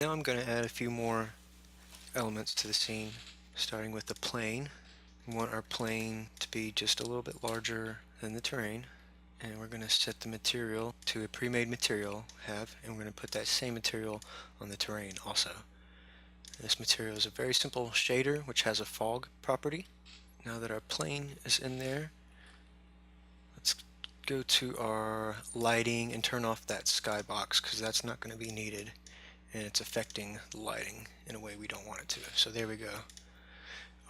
Now I'm going to add a few more elements to the scene, starting with the plane. We want our plane to be just a little bit larger than the terrain, and we're going to set the material to a pre-made material and we're going to put that same material on the terrain also. This material is a very simple shader which has a fog property. Now that our plane is in there, let's go to our lighting and turn off that skybox because that's not going to be needed and it's affecting the lighting in a way we don't want it to. So there we go.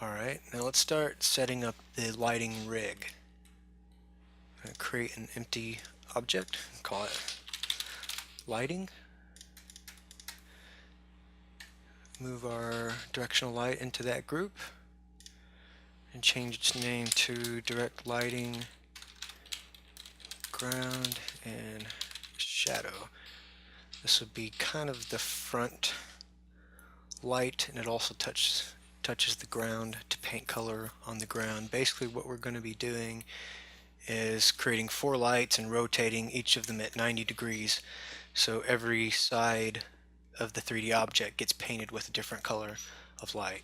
Alright, now let's start setting up the lighting rig. I'm going to create an empty object, call it lighting. Move our directional light into that group and change its name to direct lighting, ground, and shadow. This would be kind of the front light, and it also touches the ground to paint color on the ground. Basically what we're going to be doing is creating 4 lights and rotating each of them at 90 degrees, so every side of the 3D object gets painted with a different color of light.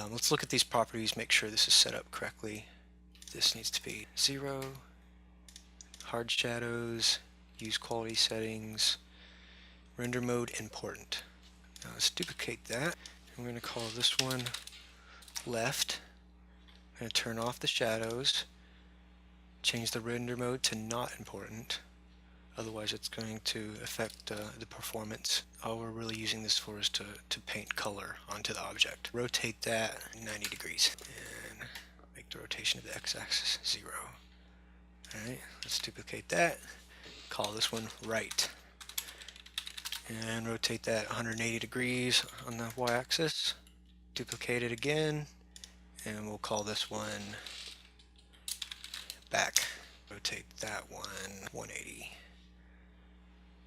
Let's look at these properties, make sure this is set up correctly. This needs to be 0, hard shadows, use quality settings, render mode important. Now let's duplicate that. I'm going to call this one left. I'm going to turn off the shadows, change the render mode to not important, otherwise it's going to affect the performance. All we're really using this for is to paint color onto the object. Rotate that 90 degrees and make the rotation of the x-axis 0. Alright, let's duplicate that, call this one right, and rotate that 180 degrees on the y-axis. Duplicate it again, and we'll call this one back. Rotate that one 180.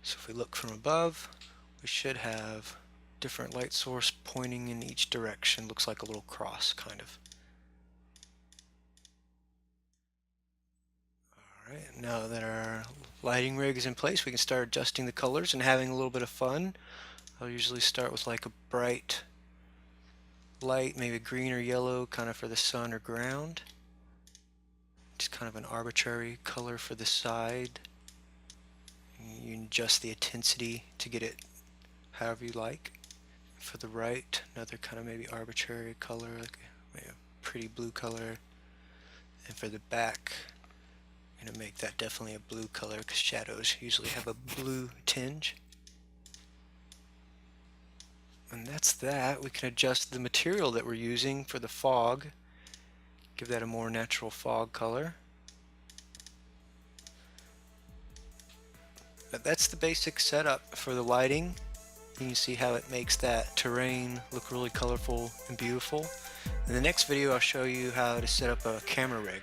So if we look from above, we should have different light source pointing in each direction. Looks like a little cross, kind of. Alright, now that our lighting rig is in place, we can start adjusting the colors and having a little bit of fun. I'll usually start with like a bright light, maybe green or yellow, kind of for the sun or ground. Just kind of an arbitrary color for the side. You can adjust the intensity to get it however you like. For the right, another kind of maybe arbitrary color, like maybe a pretty blue color. And for the back, I'm going to make that definitely a blue color because shadows usually have a blue tinge. And that's that. We can adjust the material that we're using for the fog, give that a more natural fog color. But that's the basic setup for the lighting. You can see how it makes that terrain look really colorful and beautiful. In the next video I'll show you how to set up a camera rig.